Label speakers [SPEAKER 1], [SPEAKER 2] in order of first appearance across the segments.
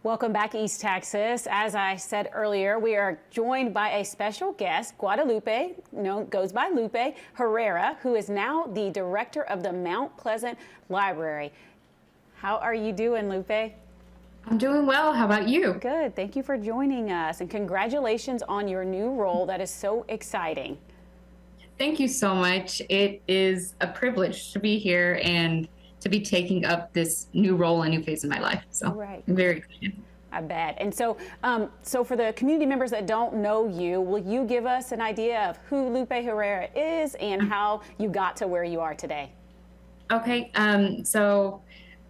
[SPEAKER 1] Welcome back, East Texas. As I said earlier, we are joined by a special guest, Guadalupe, goes by Lupe Herrera, who is now the director of the Mount Pleasant Library. How are you doing, Lupe?
[SPEAKER 2] I'm doing well. How about you?
[SPEAKER 1] Good. Thank you for joining us, and congratulations on your new role. That is so exciting.
[SPEAKER 2] Thank you so much. It is a privilege to be here and to be taking up this new role and new phase in my life. So
[SPEAKER 1] Right.
[SPEAKER 2] I'm very excited.
[SPEAKER 1] I bet. And so for the community members that don't know you, will you give us an idea of who Lupe Herrera is and how you got to where you are today?
[SPEAKER 2] Okay. So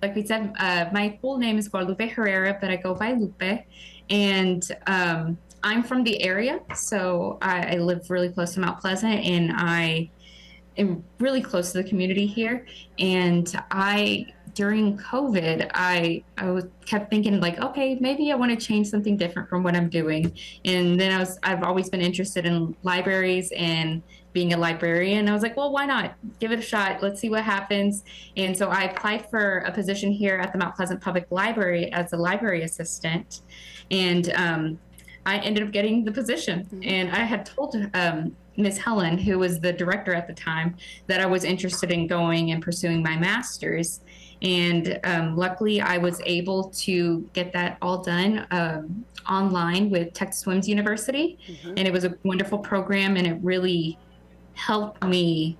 [SPEAKER 2] like we said, my full name is Guadalupe Herrera, but I go by Lupe. And I'm from the area. So I live really close to Mount Pleasant, and I am really close to the community here. And during COVID, kept thinking like, okay, maybe I want to change something different from what I'm doing. And then I've always been interested in libraries and being a librarian. I was like, well, why not give it a shot? Let's see what happens. And so I applied for a position here at the Mount Pleasant Public Library as a library assistant. And I ended up getting the position. And I had told Ms. Helen, who was the director at the time, that I was interested in going and pursuing my master's. And luckily, I was able to get that all done online with Texas Women's University. And it was a wonderful program, and it really helped me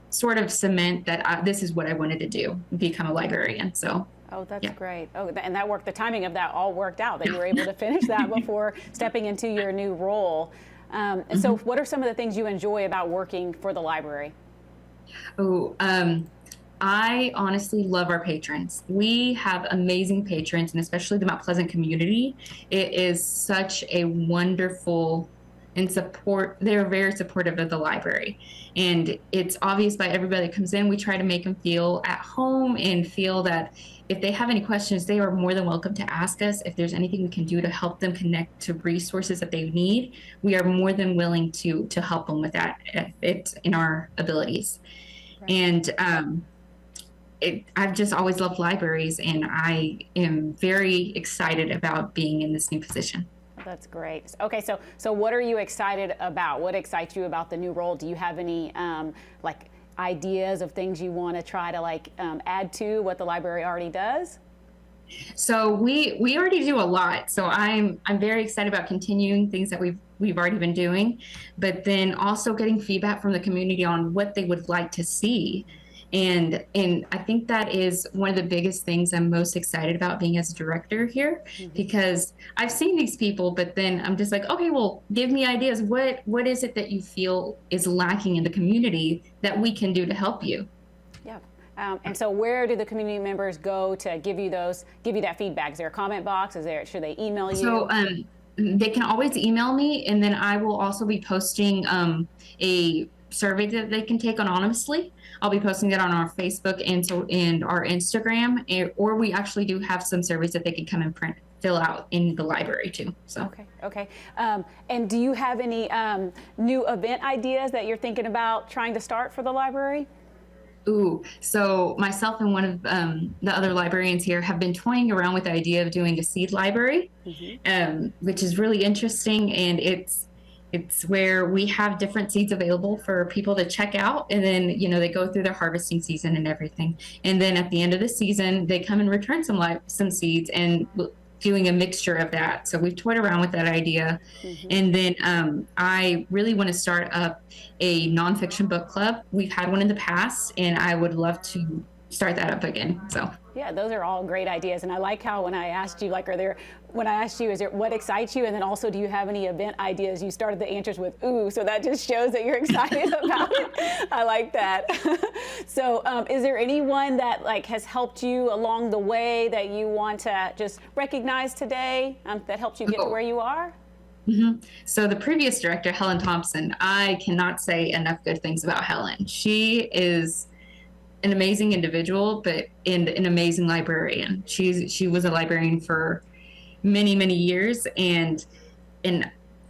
[SPEAKER 2] sort of cement that this is what I wanted to do, become a librarian. So.
[SPEAKER 1] Oh, that's great. Oh, and that worked. The timing of that all worked out, that you were able to finish that before stepping into your new role. And so what are some of the things you enjoy about working for the library?
[SPEAKER 2] Oh, I honestly love our patrons. We have amazing patrons, and especially the Mount Pleasant community. It is such a wonderful they're very supportive of the library. And it's obvious by everybody that comes in, we try to make them feel at home and feel that if they have any questions, they are more than welcome to ask us. If there's anything we can do to help them connect to resources that they need, we are more than willing to help them with that if it's in our abilities. Right. And I've just always loved libraries, and I am very excited about being in this new position.
[SPEAKER 1] That's great. Okay, so what are you excited about? What excites you about the new role? Do you have any like ideas of things you want to try to add to what the library already does?
[SPEAKER 2] So we already do a lot. So I'm very excited about continuing things that we've already been doing, but then also getting feedback from the community on what they would like to see. And I think that is one of the biggest things I'm most excited about being as a director here, because I've seen these people, but then I'm just like, okay, well, give me ideas. What is it that you feel is lacking in the community that we can do to help you?
[SPEAKER 1] Yeah. And so where do the community members go to give you that feedback? Is there a comment box? Should they email you?
[SPEAKER 2] So they can always email me, and then I will also be posting a survey that they can take anonymously. I'll be posting that on our Facebook and our Instagram, or we actually do have some surveys that they can come and fill out in the library too. So
[SPEAKER 1] okay. And do you have any new event ideas that you're thinking about trying to start for the library?
[SPEAKER 2] Ooh, so myself and one of the other librarians here have been toying around with the idea of doing a seed library, which is really interesting, and it's where we have different seeds available for people to check out. And then, they go through their harvesting season and everything. And then at the end of the season, they come and return some seeds, and doing a mixture of that. So we've toyed around with that idea. And then I really want to start up a nonfiction book club. We've had one in the past, and I would love to start that up again. So
[SPEAKER 1] yeah, those are all great ideas. And I like how when I asked you, what excites you? And then also, do you have any event ideas? You started the answers with ooh, so that just shows that you're excited about it. I like that. So is there anyone that has helped you along the way that you want to just recognize today that helped you get to where you are?
[SPEAKER 2] So the previous director, Helen Thompson, I cannot say enough good things about Helen. She is an amazing individual, and an amazing librarian. She was a librarian for many, many years, and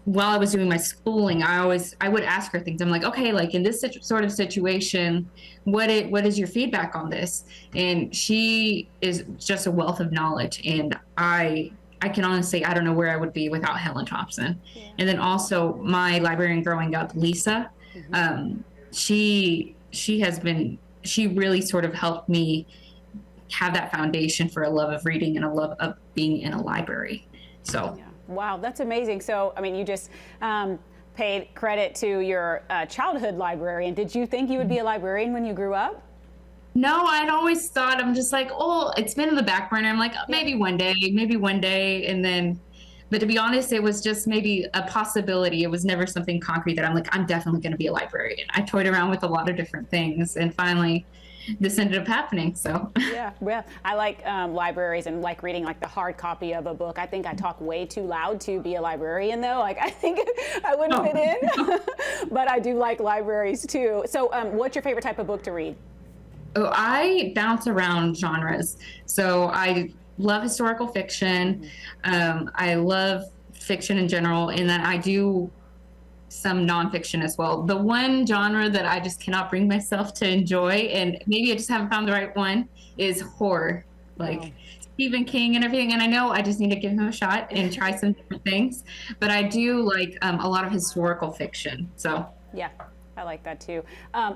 [SPEAKER 2] while I was doing my schooling, I would ask her things. I'm like, okay, like in this sort of situation, what is your feedback on this? And she is just a wealth of knowledge, and I can honestly say I don't know where I would be without Helen Thompson.
[SPEAKER 1] Yeah.
[SPEAKER 2] And then also my librarian growing up, Lisa, she really sort of helped me have that foundation for a love of reading and a love of being in a library. So.
[SPEAKER 1] Yeah. Wow, that's amazing. So, I mean, you just paid credit to your childhood librarian. Did you think you would be a librarian when you grew up?
[SPEAKER 2] No, I'd always thought, I'm just like, oh, it's been in the back burner. I'm like, oh, maybe one day. And then, but to be honest, it was just maybe a possibility. It was never something concrete that I'm like, I'm definitely going to be a librarian. I toyed around with a lot of different things, and finally this ended up happening. So
[SPEAKER 1] yeah, well, I like libraries and like reading like the hard copy of a book. I think I talk way too loud to be a librarian, though. Like I think I wouldn't fit in, but I do like libraries too. So what's your favorite type of book to read?
[SPEAKER 2] Oh, I bounce around genres. So I love historical fiction. I love fiction in general, and then I do some nonfiction as well. The one genre that I just cannot bring myself to enjoy, and maybe I just haven't found the right one, is horror, like Stephen King and everything. And I know I just need to give him a shot and try some different things. But I do like a lot of historical fiction. So
[SPEAKER 1] yeah. I like that too.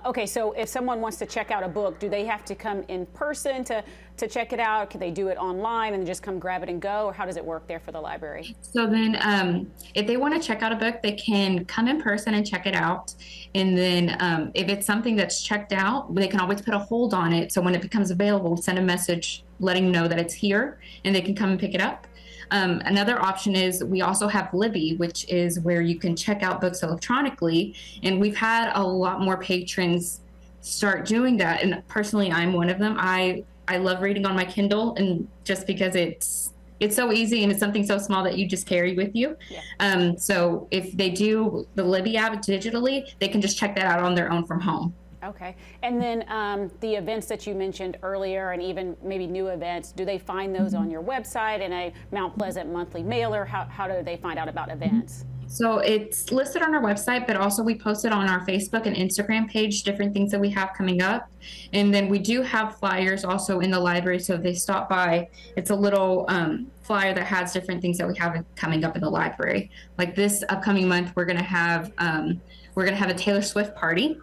[SPEAKER 1] Okay, so if someone wants to check out a book, do they have to come in person to check it out? Can they do it online and just come grab it and go? Or how does it work there for the library?
[SPEAKER 2] So then if they want to check out a book, they can come in person and check it out. And then if it's something that's checked out, they can always put a hold on it. So when it becomes available, send a message letting them know that it's here and they can come and pick it up. Another option is we also have Libby, which is where you can check out books electronically. And we've had a lot more patrons start doing that. And personally, I'm one of them. I love reading on my Kindle, and just because it's so easy and it's something so small that you just carry with you. Yeah. So if they do the Libby app digitally, they can just check that out on their own from home.
[SPEAKER 1] Okay. And then the events that you mentioned earlier, and even maybe new events, do they find those on your website in a Mount Pleasant monthly mailer? How do they find out about events?
[SPEAKER 2] So it's listed on our website, but also we post it on our Facebook and Instagram page, different things that we have coming up. And then we do have flyers also in the library. So if they stop by, it's a little flyer that has different things that we have coming up in the library. Like this upcoming month, we're going to have a Taylor Swift party.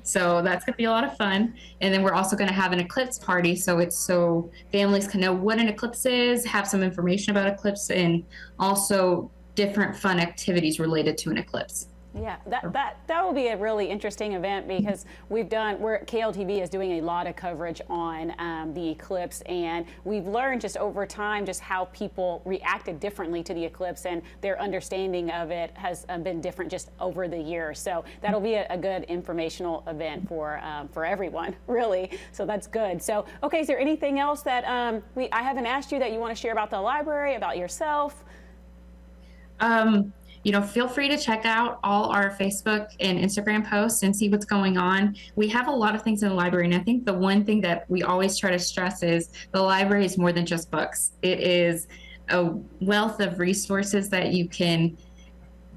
[SPEAKER 2] So that's going to be a lot of fun. And then we're also going to have an eclipse party. So families can know what an eclipse is, have some information about eclipse, and also different fun activities related to an eclipse.
[SPEAKER 1] Yeah, that will be a really interesting event, because KLTV is doing a lot of coverage on the eclipse, and we've learned just over time just how people reacted differently to the eclipse, and their understanding of it has been different just over the years. So that'll be a good informational event for everyone, really. So that's good. So okay, is there anything else that I haven't asked you that you want to share about the library, about yourself?
[SPEAKER 2] Feel free to check out all our Facebook and Instagram posts and see what's going on. We have a lot of things in the library, and I think the one thing that we always try to stress is the library is more than just books. It is a wealth of resources that you can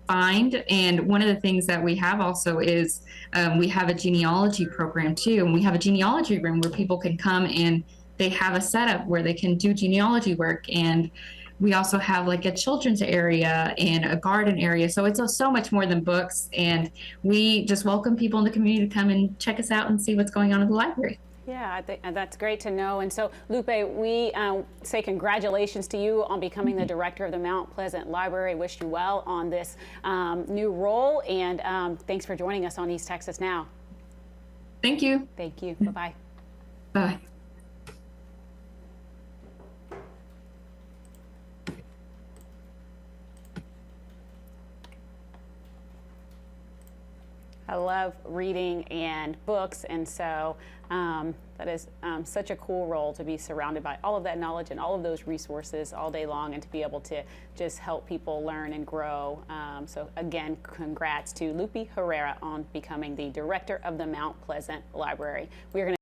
[SPEAKER 2] find. And one of the things that we have also is we have a genealogy program too, and we have a genealogy room where people can come and they have a setup where they can do genealogy work. And we also have like a children's area and a garden area. So it's so much more than books. And we just welcome people in the community to come and check us out and see what's going on in the library.
[SPEAKER 1] Yeah, I think that's great to know. And so, Lupe, we say congratulations to you on becoming the director of the Mount Pleasant Library. Wish you well on this new role. And thanks for joining us on East Texas Now.
[SPEAKER 2] Thank you.
[SPEAKER 1] Thank you. Bye-bye.
[SPEAKER 2] Bye.
[SPEAKER 1] I love reading and books, and so that is such a cool role to be surrounded by all of that knowledge and all of those resources all day long, and to be able to just help people learn and grow. So again, congrats to Lupe Herrera on becoming the director of the Mount Pleasant Library. We are going to